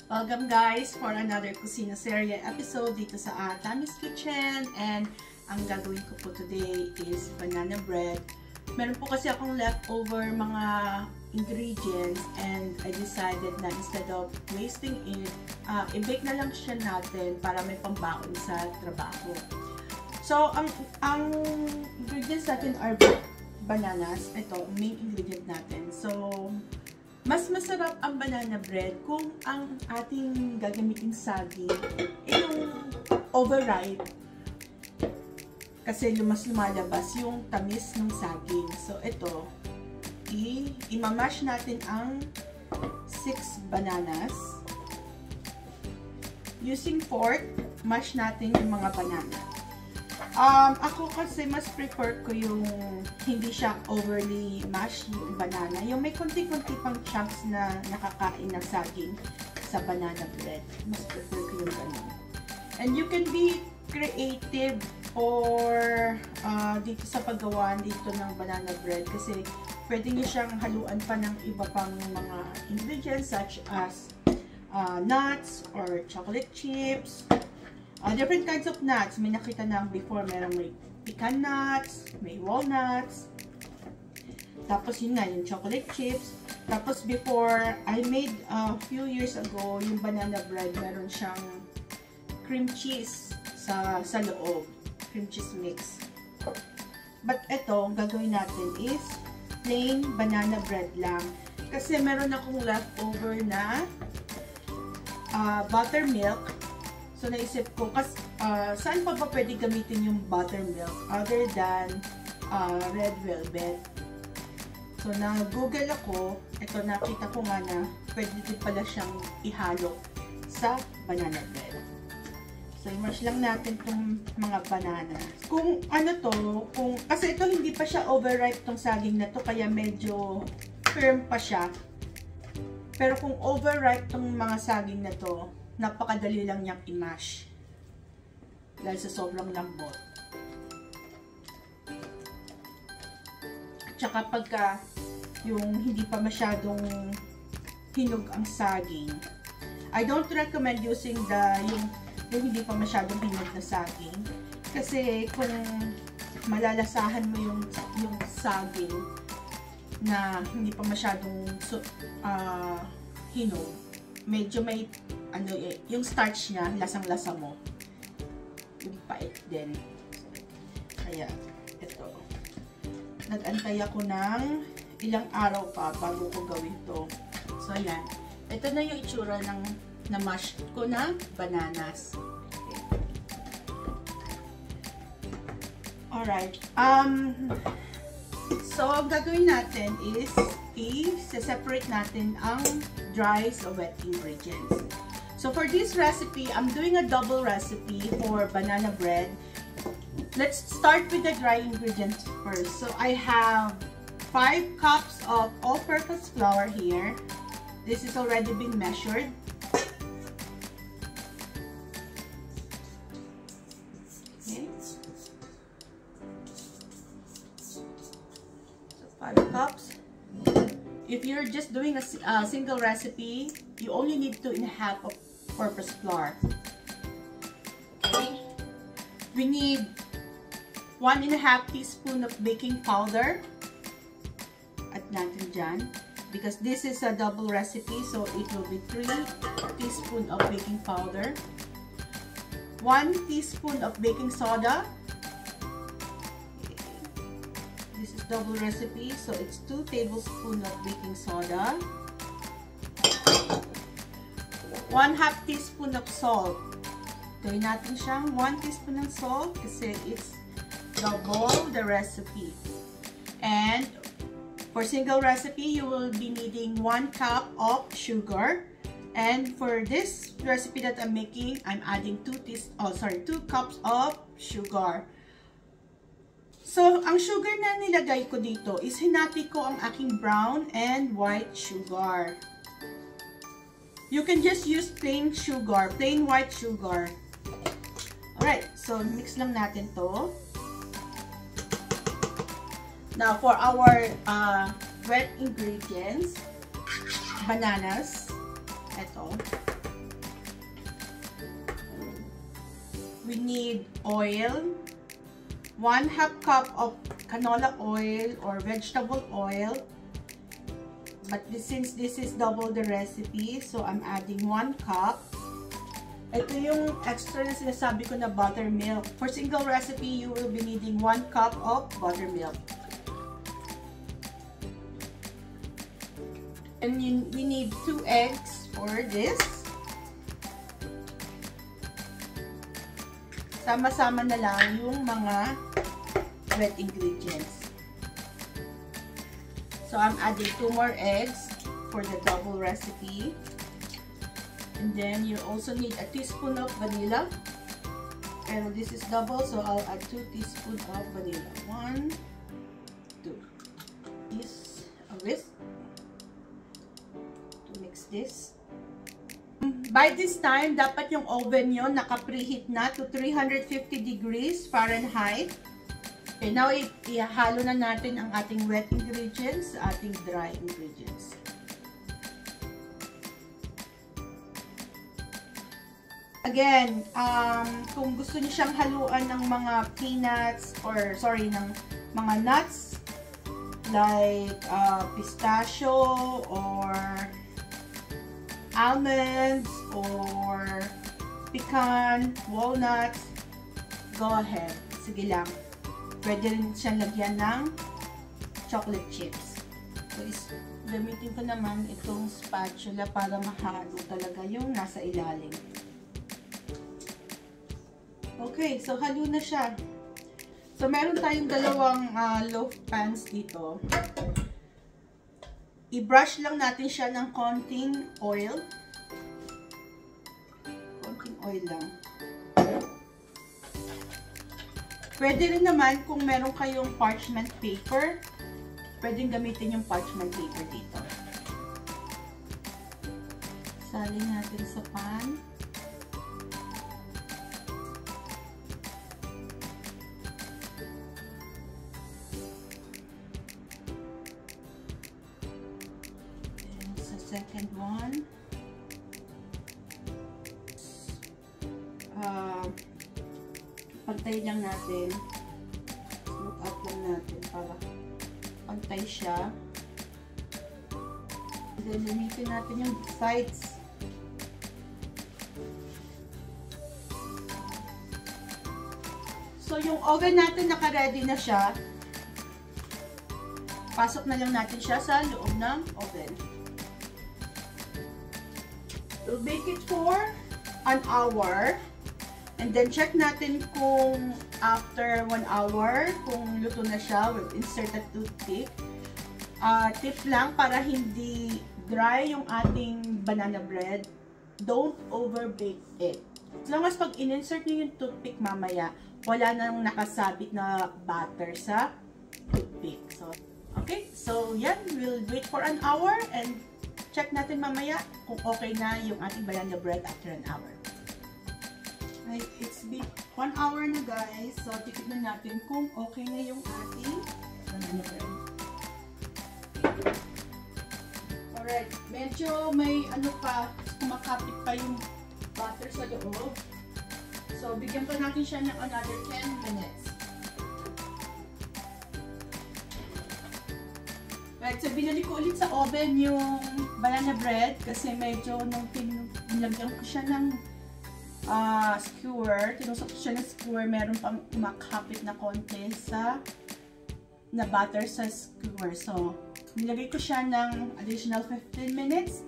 Welcome guys for another Kusina Serye episode dito sa Tammy's Kitchen, and ang gagawin ko po today is banana bread. Meron po kasi akong leftover mga ingredients and I decided na instead of wasting it, i-bake na lang siya natin para may pambaon sa trabaho. So, ang ingredients natin are bananas. Ito, main ingredient natin. So, mas masarap ang banana bread kung ang ating gagamitin saging yung overripe. Kasi mas lumalabas yung tamis ng saging. So, ito, i-mash natin ang 6 bananas. Using fork, mash natin yung mga banana. Ako kasi mas prefer ko yung hindi siya overly mashed yung banana. Yung may konti-konti pang chunks na nakakain ng saging sa banana bread. Mas prefer ko yung ganun. And you can be creative or dito sa paggawa dito ng banana bread kasi pwede nyo siyang haluan pa ng iba pang mga ingredients such as nuts or chocolate chips. Different kinds of nuts. May nakita na before, may pecan nuts, may walnuts. Tapos yun nga, yung chocolate chips. Tapos before, I made a few years ago, yung banana bread, meron siyang cream cheese sa loob. Cream cheese mix. But ito, gagawin natin is plain banana bread lang. Kasi meron akong leftover na buttermilk. So, naisip ko, saan pa ba pwede gamitin yung buttermilk other than red velvet? So, na-google ako, ito nakita ko nga na pwede din pala siyang ihalo sa banana bread. So, i-mash lang natin itong mga banana. Kung ano to, kasi ito hindi pa siya overripe tong saging na to, kaya medyo firm pa siya. Pero kung overripe tong mga saging na to, napakadali lang niyang i-mash dahil sa sobrang lambot. Tsaka pagka yung hindi pa masyadong hinog ang saging, I don't recommend using yung hindi pa masyadong hinog na saging kasi kung malalasahan mo yung saging na hindi pa masyadong hinog, medyo may yung starch niya, lasang-lasa mo. Yung pait din. Kaya, ito. Nag-antay ako ng ilang araw pa bago ko gawin to. So, ayan. Ito na yung itsura ng na-mash ko na bananas. Okay. Alright. So, ang gagawin natin is i-separate natin ang dry sa wet ingredients. So for this recipe, I'm doing a double recipe for banana bread. Let's start with the dry ingredients first. So I have 5 cups of all-purpose flour here. This is already been measured. Okay. So 5 cups. If you're just doing a single recipe, you only need 2.5 of purpose flour. Okay. We need 1.5 teaspoon of baking powder. At natin dyan. Because this is a double recipe, so it will be 3 teaspoon of baking powder. 1 teaspoon of baking soda. This is double recipe, so it's 2 tablespoons of baking soda. 1/2 teaspoon of salt. Gawin natin siyang 1 teaspoon ng salt kasi it's double the recipe. And for single recipe, you will be needing 1 cup of sugar. And for this recipe that I'm making, I'm adding 2 cups of sugar. So, ang sugar na nilagay ko dito is hinati ko ang aking brown and white sugar. You can just use plain sugar, plain white sugar. Alright, so mix lang natin to. Now, for our wet ingredients, bananas, ito. we need oil, 1/2 cup of canola oil or vegetable oil. But since this is double the recipe, so I'm adding 1 cup. Ito yung extra na sinasabi ko na buttermilk. For single recipe, you will be needing 1 cup of buttermilk. And we need 2 eggs for this. Sama-sama na lang yung mga wet ingredients. So I'm adding 2 more eggs for the double recipe. And then you also need a teaspoon of vanilla. And this is double, so I'll add 2 teaspoons of vanilla. 1, 2. This a whisk. Mix this. By this time, dapat yung oven nyo naka-preheat na to 350 degrees Fahrenheit. Okay, now ihalo na natin ang ating wet ingredients sa ating dry ingredients. Again, kung gusto niyo siyang haluan ng mga peanuts or sorry, ng mga nuts like pistachio or almonds or pecan, walnuts, go ahead. Sige lang. Pwede rin siyang lagyan ng chocolate chips. So, gamitin ko naman itong spatula para mahalo talaga yung nasa ilalim. Okay, so halo na siya. So, meron tayong dalawang loaf pans dito. I-brush lang natin siya ng konting oil. Konting oil lang. Pwede rin naman kung meron kayong parchment paper, pwedeng gamitin yung parchment paper dito. Salin natin sa pan. Second one, pantay lang natin, smooth out lang natin para pantay siya. Then limitin natin yung sides. So yung oven natin naka-ready na siya. Pasok na lang natin siya sa loob ng oven. We'll bake it for an hour. And then check natin kung after 1 hour, kung luto na siya, we'll insert a toothpick. Tip lang para hindi dry yung ating banana bread, don't over-bake it. As long as pag in-insert nyo yung toothpick mamaya, wala nang nakasabit na butter sa toothpick. So, okay, so yan, we'll wait for an hour and check natin mamaya kung okay na yung ating banana bread after an hour. Right, it's been 1 hour na guys. So, titignan natin kung okay na yung ating banana bread. Alright, medyo may ano pa, kumakapit pa yung butter sa loob. So, bigyan pa natin siya ng another 10 minutes. Right, so binalik ko ulit sa oven yung banana bread kasi medyo nung nilagyan ko siya ng skewer, tinusok ko siya ng skewer, meron pang kumakapit na konti sa na butter sa skewer. So, nilagay ko siya ng additional 15 minutes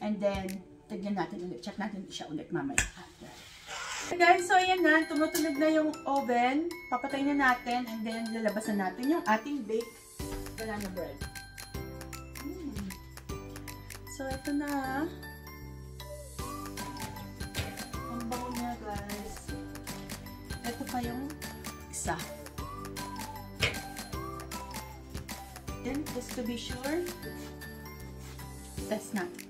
and then tignan natin ulit, check natin siya ulit mamaya. Okay guys, so ayan na, tumutunog na yung oven, papatayin na natin and then lalabasan natin yung ating baked banana bread. So, ito na. Ang bango niya, guys. Ito pa yung isa. Then, just to be sure, test natin.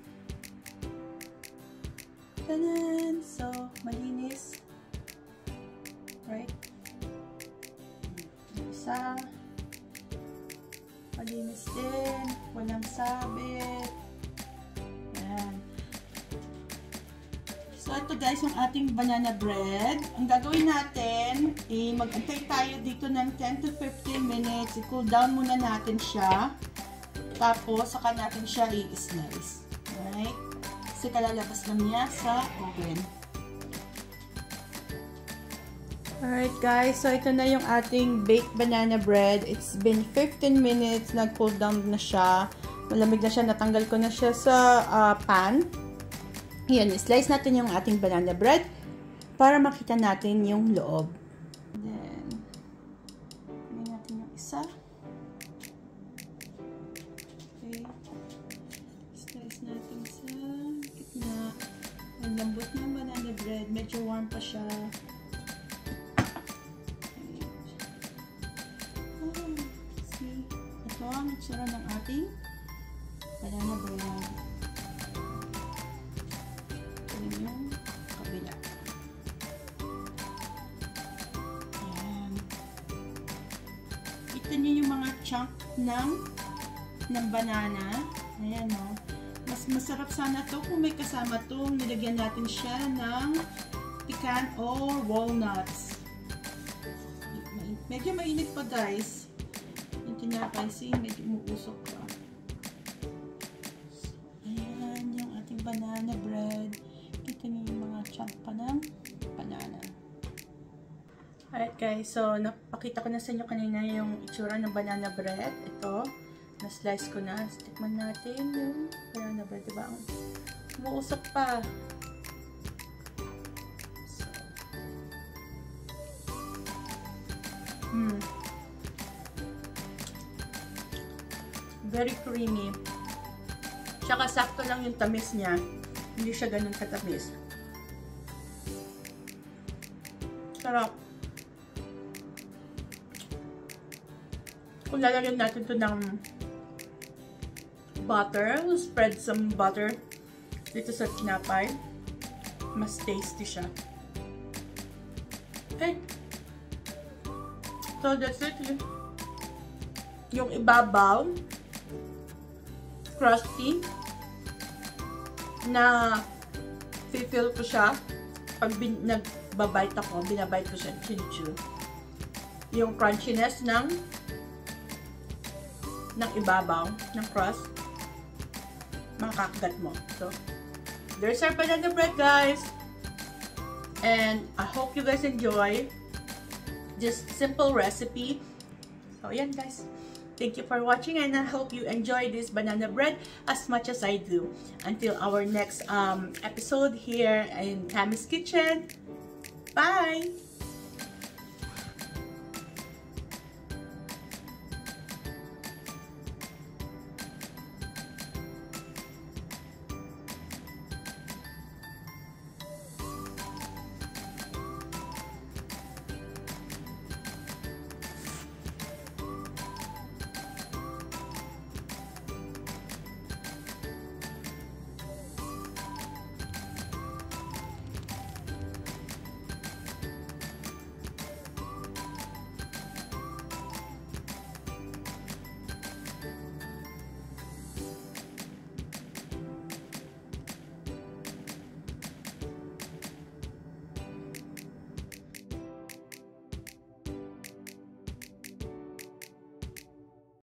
Tanan! So, malinis. Right? Yung isa. Malinis din. Walang sabit. So, So, ito guys, yung ating banana bread. Ang gagawin natin, mag-antay tayo dito ng 10 to 15 minutes. I-cool down muna natin siya. Tapos, saka natin siya i-slice. Alright? Kasi kalalabas lang niya sa oven. Alright guys, so ito na yung ating baked banana bread. It's been 15 minutes, nag-cool down na siya. Malamig na siya, natanggal ko na siya sa pan. Yan, slice natin yung ating banana bread para makita natin yung loob. Then, kunin natin yung isa. Okay. Slice natin sa gitna. Ang lambot ng banana bread. Medyo warm pa siya. Okay. See? Ito ang itsura ng ating banana bread. Yung kabila. Ayan. Ito niyo yung mga chunk ng banana. Ayan o. Mas masarap sana to kung may kasama to. Nilagyan natin siya ng pecan or walnuts. Medyo mainit pa guys. Yung tinapay, see, medyo umuusok pa. Ayan yung ating banana bread. Kita niyo yung mga chunk pa ng banana. Alright guys, so napakita ko na sa inyo kanina yung itsura ng banana bread. Ito, na-slice ko na. Tikman natin yung banana bread, diba? Umuusok pa. So, very creamy. Tsaka sakto lang yung tamis niya. Hindi siya ganun katamis. Sarap. Kung lalagyan natin ito ng butter, spread some butter dito sa tinapay, mas tasty siya. Okay. So that's it. Yung ibabaw, crusty, na feel ko siya pag nagbabite ako, binabite ko siya, chin-chew. Yung crunchiness ng ibabaw, ng crust, makakagat mo. So, there's our banana bread, guys. And I hope you guys enjoy this simple recipe. So, yan guys. Thank you for watching, and I hope you enjoy this banana bread as much as I do. Until our next episode here in Tammy's Kitchen. Bye!